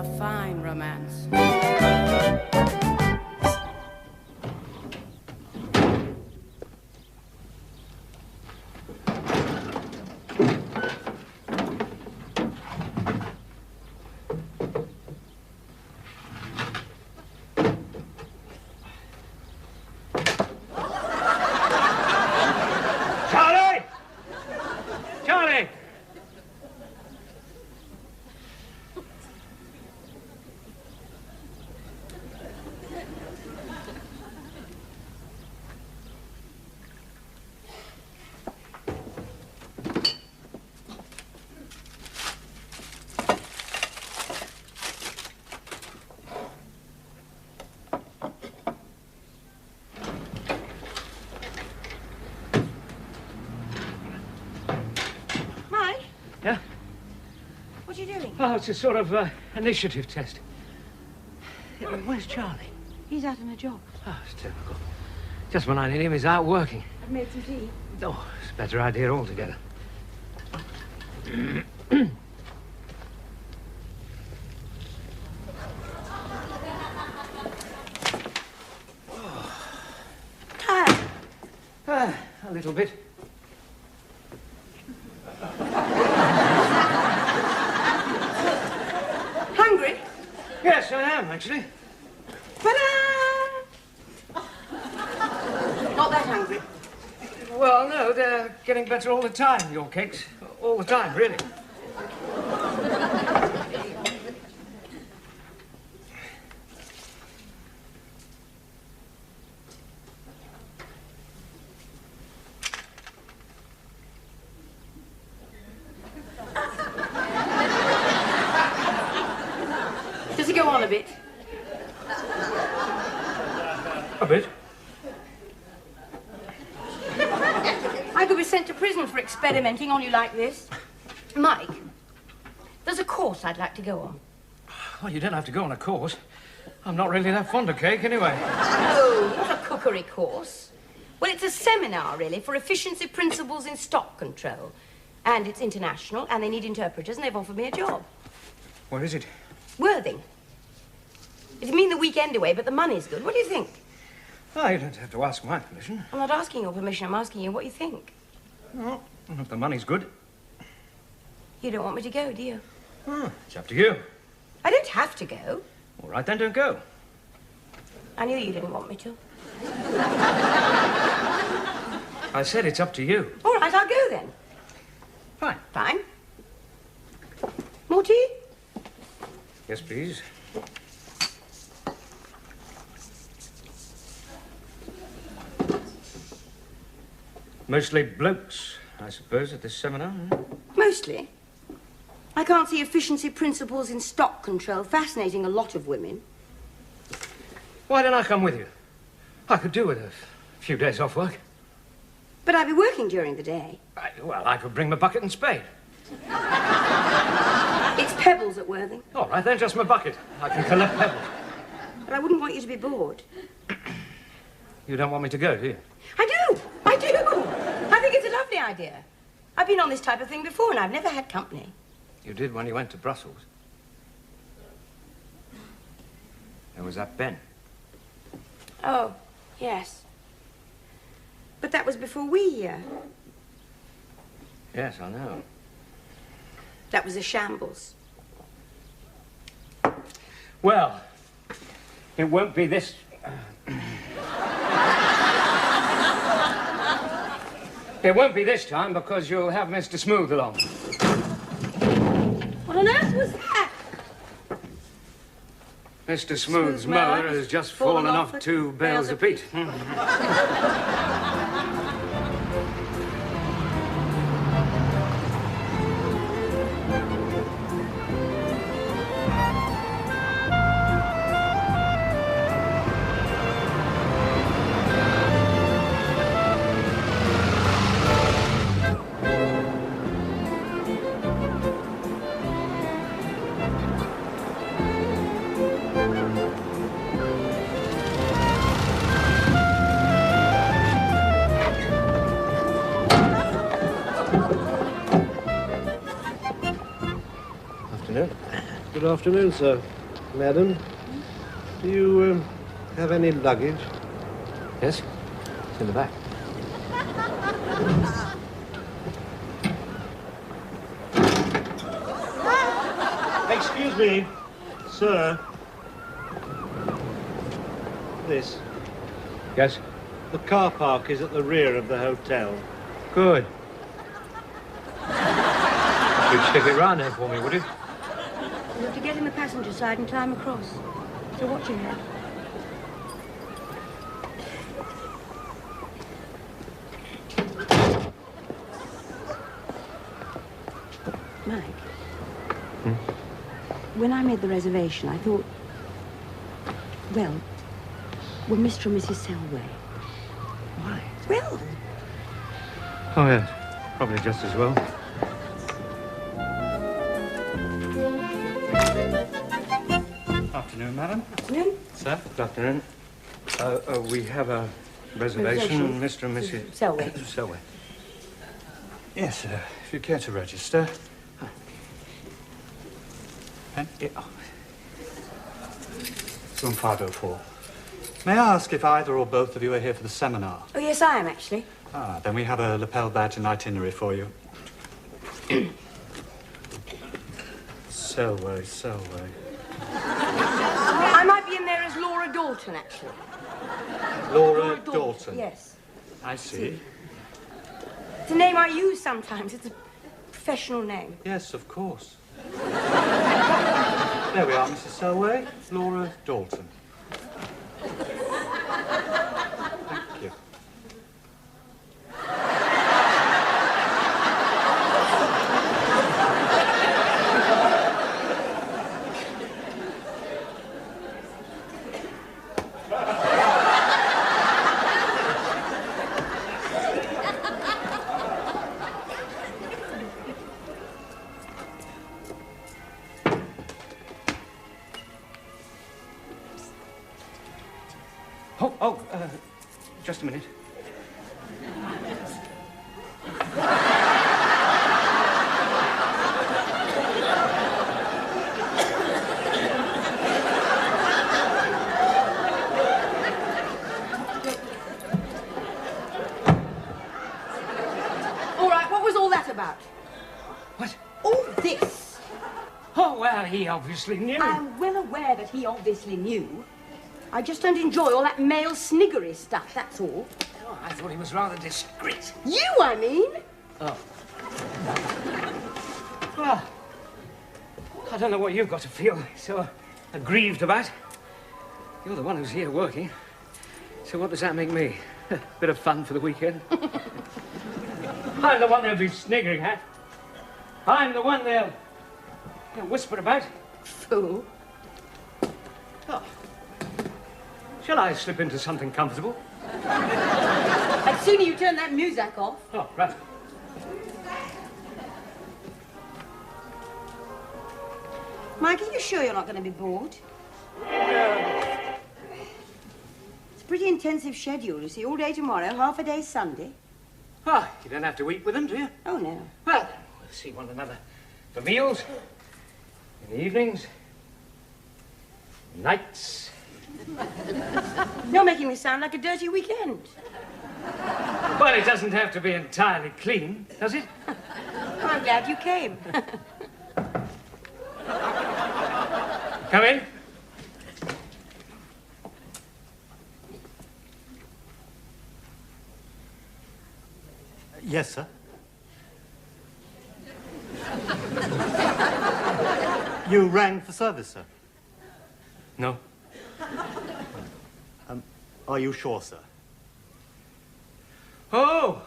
a fine romance. Yeah? What are you doing? Oh, it's a sort of initiative test. Where's Charlie? He's out on a job. Oh, it's typical. Just when I need him, he's out working. I've made some tea. Oh, it's a better idea altogether. Tired? A little bit. Hungry? Yes, I am, actually. Ta-da! Not that hungry. Well, no, they're getting better all the time, your cakes. All the time, really. Does it go on a bit? A bit. I could be sent to prison for experimenting on you like this. Mike, there's a course I'd like to go on. Well, you don't have to go on a course. I'm not really that fond of cake, anyway. Oh, not a cookery course. Well, it's a seminar, really, for efficiency principles in stock control. And it's international, and they need interpreters, and they've offered me a job. Where is it? Worthing. It'd mean the weekend away, but the money's good. What do you think? Oh, you don't have to ask my permission. I'm not asking your permission, I'm asking you what you think. Well, if the money's good. You don't want me to go, do you? Oh, it's up to you. I don't have to go. All right, then, don't go. I knew you didn't want me to. I said it's up to you. All right, I'll go then. Fine. Fine. More tea? Yes, please. Mostly blokes, I suppose, at this seminar. Eh? Mostly. I can't see efficiency principles in stock control fascinating a lot of women. Why don't I come with you? I could do with a few days off work. But I'd be working during the day. Well, I could bring my bucket and spade. It's pebbles at Worthing. All right, then, just my bucket. I can collect pebbles. But I wouldn't want you to be bored. You don't want me to go, do you? I do! I do! I think it's a lovely idea. I've been on this type of thing before, and I've never had company. You did when you went to Brussels. There was that Ben. Oh, yes. But that was before we, Yes, I know. That was a shambles. Well, it won't be this... It won't be this time because you'll have Mr. Smooth along. What on earth was that? Mr. Smooth's mower has just fallen off 2 bales of peat. Good afternoon, sir. Madam, do you have any luggage? Yes? It's in the back. Excuse me, sir. This. Yes? The car park is at the rear of the hotel. Good. You'd stick it round there for me, would you? You have to get in the passenger side and climb across. So watch your head. Mike. When I made the reservation, I thought, well, we're Mr. and Mrs. Selway. Why? Well, Oh, yes. Probably just as well. Afternoon, madam. afternoon. Sir? Good afternoon. We have a reservation, Mr. and Mrs. Selway. Selway. Yes, sir. If you care to register. Pen? Yeah. Room 504. May I ask if either or both of you are here for the seminar? Oh, yes, I am, actually. Ah, then we have a lapel badge and itinerary for you. Selway. I might be in there as Laura Dalton, actually. Laura Dalton. Yes. I see. It's a name I use sometimes. It's a professional name. Yes, of course. There we are, Mrs. Selway. Laura Dalton. Thank you. Just a minute. All right, what was all that about? What? All this. Oh, well, he obviously knew. I'm well aware that he obviously knew. I just don't enjoy all that male sniggery stuff, that's all. Oh, I thought he was rather discreet. You, I mean. Oh. Well, I don't know what you've got to feel so aggrieved about. You're the one who's here working. So what does that make me? Bit of fun for the weekend? I'm the one they'll be sniggering at. I'm the one they'll whisper about. Fool. Oh. Shall I slip into something comfortable? I'd sooner you turn that music off. Oh, right. Mike, are you sure you're not going to be bored? It's a pretty intensive schedule, you see. All day tomorrow, half a day Sunday. Ah, you don't have to eat with them, do you? Oh, no. Well, we'll see one another for meals, in the evenings, nights. You're making me sound like a dirty weekend. Well, it doesn't have to be entirely clean, does it? Oh, I'm glad you came. Come in. Yes, sir. You rang for service, sir? No. Are you sure, sir? Oh,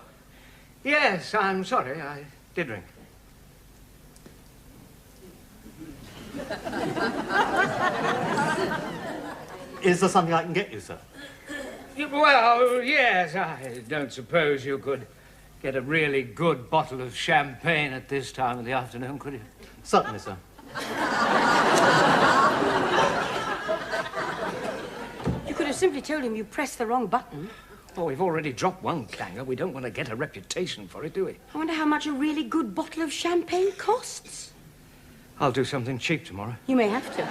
yes, I'm sorry. I did ring. Is there something I can get you, sir? Well, yes, I don't suppose you could get a really good bottle of champagne at this time of the afternoon, could you? Certainly, sir. You could have simply told him you pressed the wrong button. Oh, we've already dropped one clanger. We don't want to get a reputation for it, do we? I wonder how much a really good bottle of champagne costs. I'll do something cheap tomorrow. You may have to.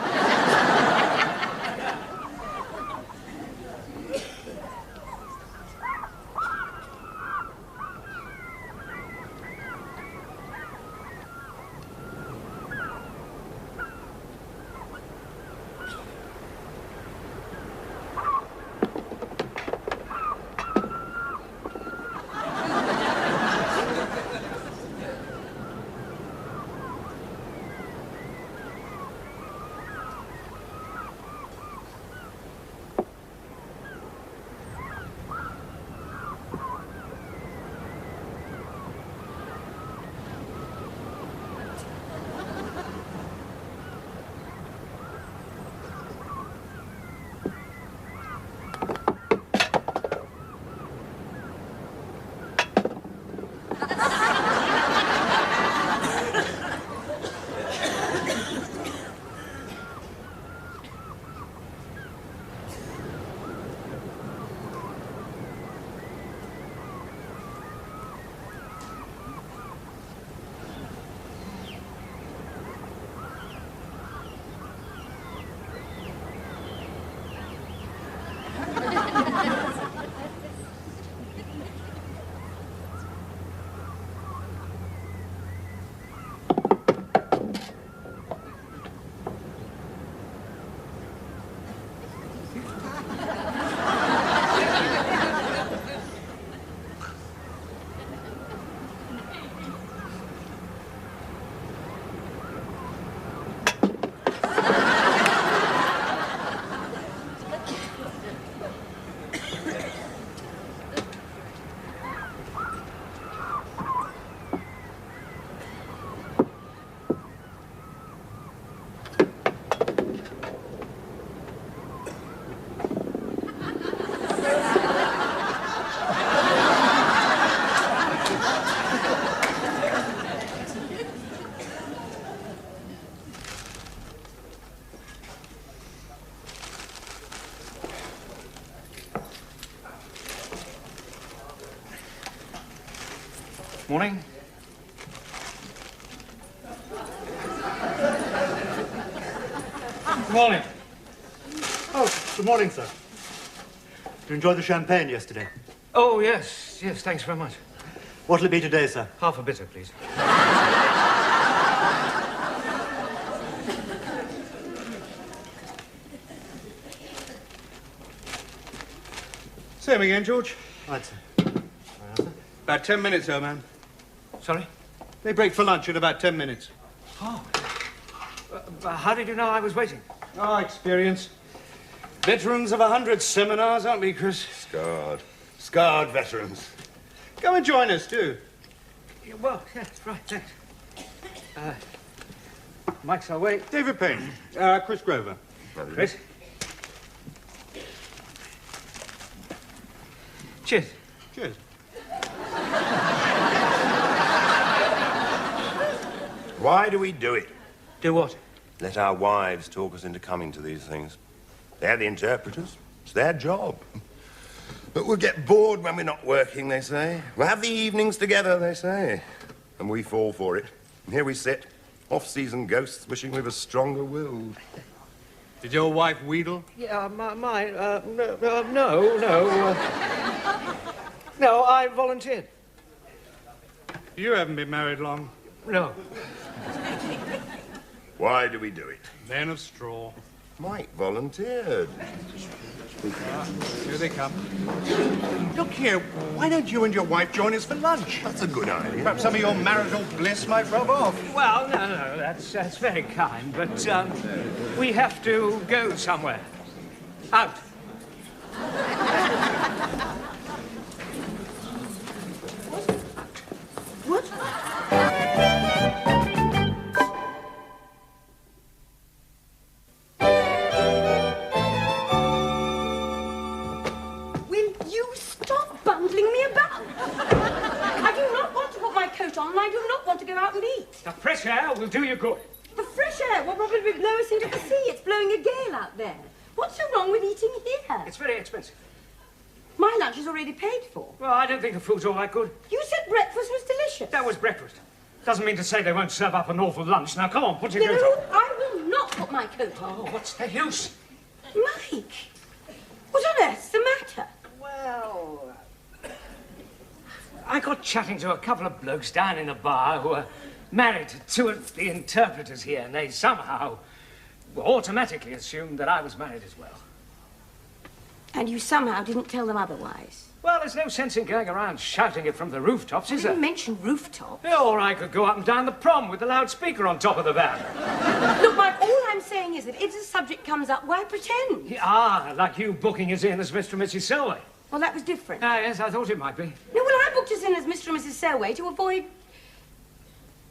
Morning. Good morning. Oh, good morning, sir. Did you enjoy the champagne yesterday? Oh, yes. Yes, thanks very much. What'll it be today, sir? Half a bitter, please. Same again, George. Right, sir. About 10 minutes, old man. Sorry? They break for lunch in about 10 minutes. Oh. How did you know I was waiting? Oh, experience. Veterans of 100 seminars, aren't we, Chris? Scarred veterans. Come and join us, too. Yeah, well, yes, right, thanks. Mike's our way. David Payne. Chris Grover. Chris? Cheers. Cheers. Why do we do it? Do what? Let our wives talk us into coming to these things. They're the interpreters. It's their job. But we'll get bored when we're not working, they say. We'll have the evenings together, they say. And we fall for it. And here we sit, off-season ghosts, wishing we were stronger willed. Did your wife wheedle? Yeah, mine, no, I volunteered. You haven't been married long. No. Why do we do it? Men of straw. Mike volunteered. Here they come. Look here, why don't you and your wife join us for lunch? That's a good idea. Perhaps some of your marital bliss might rub off. Well, no, that's very kind, but, we have to go somewhere. Out. What? Will you stop bundling me about? I do not want to put my coat on, and I do not want to go out and eat. The fresh air will do you good. The fresh air will probably blow us into the sea. It's blowing a gale out there. What's so wrong with eating here? It's very expensive. My lunch is already paid for. Well, I don't think the food's all that good. You said breakfast was delicious. That was breakfast. Doesn't mean to say they won't serve up an awful lunch. Now, come on, put your coat No, on. I will not put my coat on. Oh, what's the use? Mike, what on earth's the matter? Well, I got chatting to a couple of blokes down in a bar who are married to two of the interpreters here, and they somehow automatically assumed that I was married as well. And you somehow didn't tell them otherwise. Well, there's no sense in going around shouting it from the rooftops, I is there? didn't mention rooftop. Yeah, or I could go up and down the prom with the loudspeaker on top of the van. Look, Mike, all I'm saying is that if the subject comes up, why pretend? Ah, like you booking us in as Mr. and Mrs. Selway. Well, that was different. Ah, yes, I thought it might be. No, well, I booked us in as Mr. and Mrs. Selway to avoid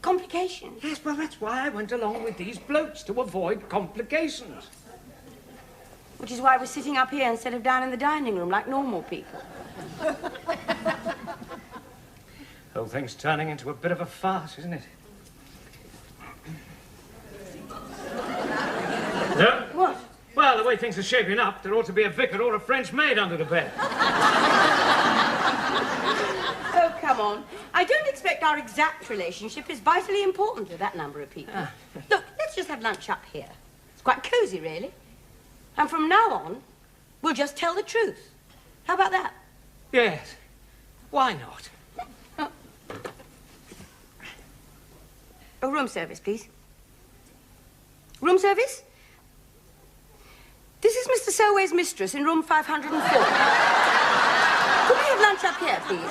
complications. Yes, well, that's why I went along with these blokes, to avoid complications. Which is why we're sitting up here instead of down in the dining room like normal people. Whole thing's turning into a bit of a farce, isn't it? No? What? Well, the way things are shaping up, there ought to be a vicar or a French maid under the bed. Oh, come on. I don't expect our exact relationship is vitally important to that number of people. Look, let's just have lunch up here. It's quite cosy, really. And from now on, we'll just tell the truth. How about that? Yes. Why not? Oh, room service, please. Room service? This is Mr. Selway's mistress in room 504. Could we have lunch up here, please?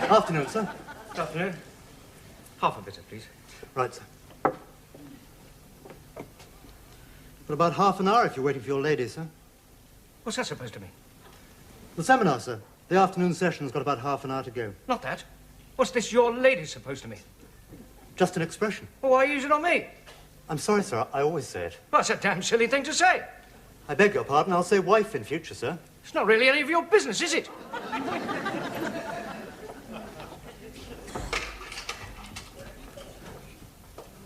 Afternoon, sir. Afternoon. Half a bitter, please. Right, sir. For about half an hour if you're waiting for your lady, sir. What's that supposed to mean? The seminar, sir. The afternoon session's got about half an hour to go. Not that. What's this your lady supposed to mean? Just an expression. Well, why use it on me? I'm sorry, sir. I always say it. Well, that's a damn silly thing to say. I beg your pardon. I'll say wife in future, sir. It's not really any of your business, is it?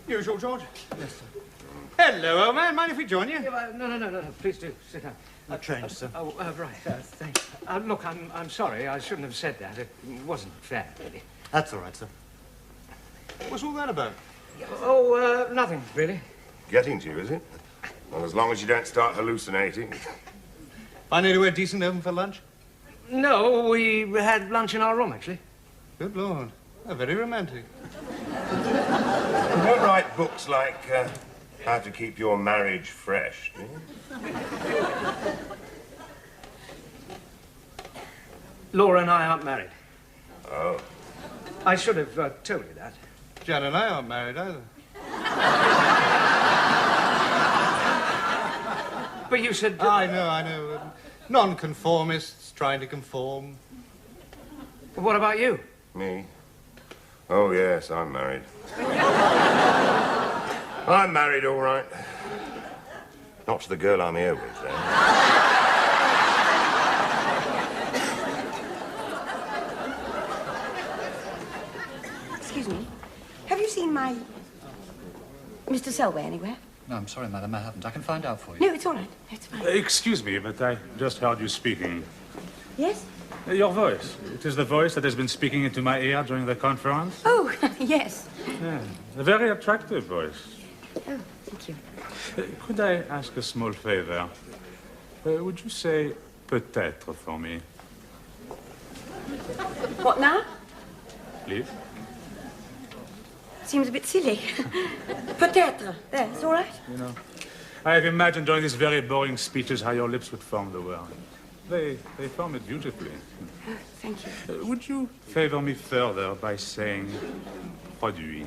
Usual, George? Yes, sir. Hello, old man. Mind if we join you? Yeah, no. Please do. Sit down. A change, sir. Oh, right. Thanks. Look, I'm sorry. I shouldn't have said that. It wasn't fair, really. That's all right, sir. What's all that about? Oh, nothing, really. Getting to you, is it? Well, as long as you don't start hallucinating. Find anywhere decent open for lunch? No, we had lunch in our room, actually. Good Lord. Oh, very romantic. You don't write books like How to Keep Your Marriage Fresh, do you? Laura and I aren't married. Oh. I should have told you that. Jan and I aren't married either. But you said... I know. Non-conformists trying to conform. What about you? Me? Oh, yes, I'm married. I'm married, all right. Not to the girl I'm here with, though. Excuse me. Have you seen my Mr. Selway anywhere? No, I'm sorry, madam, I haven't. I can find out for you. No, it's all right. It's fine. Excuse me, but I just heard you speaking. Yes? Your voice. It is the voice that has been speaking into my ear during the conference. Oh, yes. Yeah, a very attractive voice. Oh, Thank you. Could I ask a small favor? Would you say peut-être for me, What now? please? Seems a bit silly. Peut-être. There, it's all right. You know, I have imagined during these very boring speeches how your lips would form the word. They form it beautifully. Thank you. Would you favor me further by saying produit?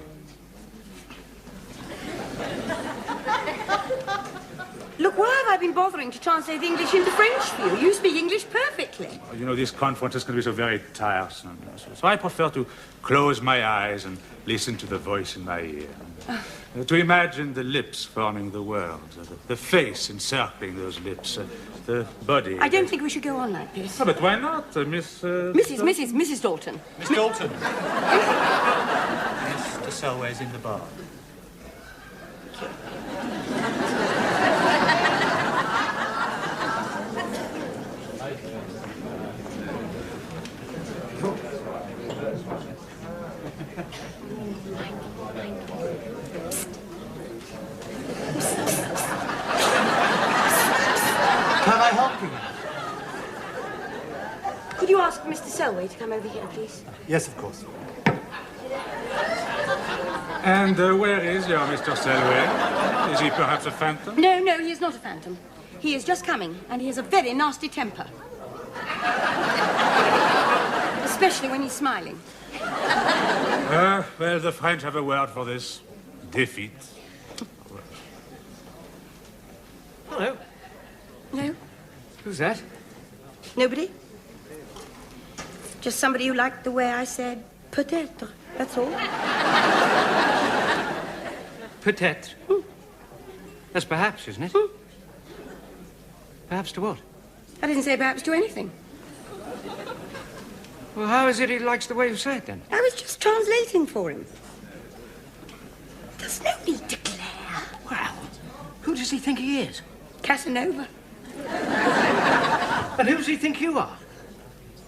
Look, why have I been bothering to translate English into French for you? You speak English perfectly. You know, these conferences can be so very tiresome. So I prefer to close my eyes and listen to the voice in my ear. To imagine the lips forming the words, the face encircling those lips, the body. I don't think we should go on like this. Oh, but why not, Miss... Mrs. Dalton. Miss Dalton. Mr. Selway's in the bar. Can I help you? Could you ask Mr. Selway to come over here, please? Yes, of course. And where is your Mr. Selway? Is he perhaps a phantom? No, he is not a phantom. He is just coming, and he has a very nasty temper. Especially when he's smiling. Well, the French have a word for this. Defeat. Hello. No? Who's that? Nobody? Just somebody who liked the way I said peut-être. That's all. Peut-être. That's perhaps, isn't it? Perhaps to what? I didn't say perhaps to anything. Well, how is it he likes the way you say it, then? I was just translating for him. There's no need to glare. Well, who does he think he is? Casanova. And who does he think you are?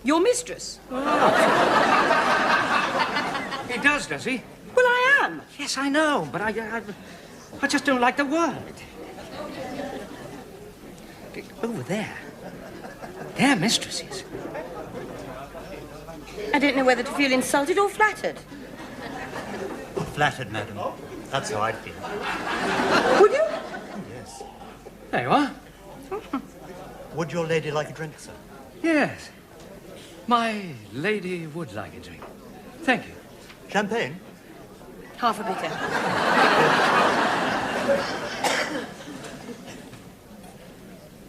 Your mistress. He does he? Well, I am. Yes, I know, but I just don't like the word. Over there. They're mistresses. I don't know whether to feel insulted or flattered. Flattered, madam. That's how I'd feel. Would you? Yes. There you are. Would your lady like a drink, sir? Yes. My lady would like a drink. Thank you. Champagne? Half a bitter.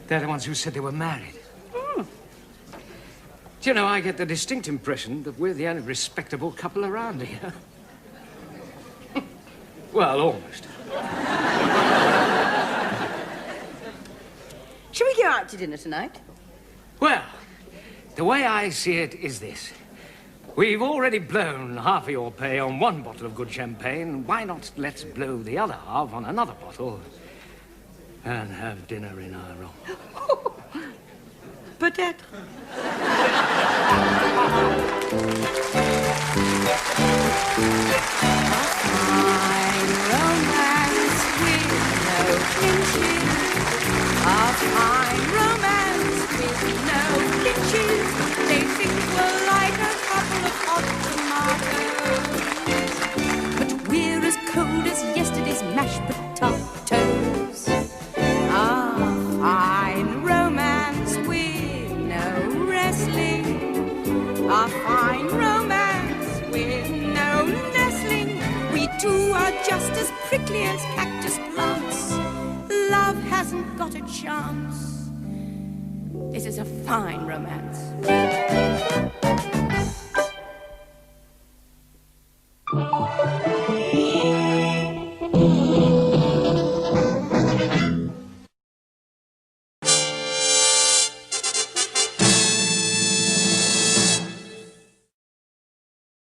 They're the ones who said they were married. Do you know, I get the distinct impression that we're the only respectable couple around here. Well, almost. Shall we go out to dinner tonight? Well, the way I see it is this. We've already blown half of your pay on one bottle of good champagne. Why not let's blow the other half on another bottle and have dinner in our room? Peut-être. A fine romance with no glitches. They think we're like a couple of hot tomatoes, but we're as cold as yesterday's mashed potatoes. A fine romance with no wrestling. A fine romance with no nestling. We two are just as prickly as cactus plants. Love hasn't got a chance. This is a fine romance.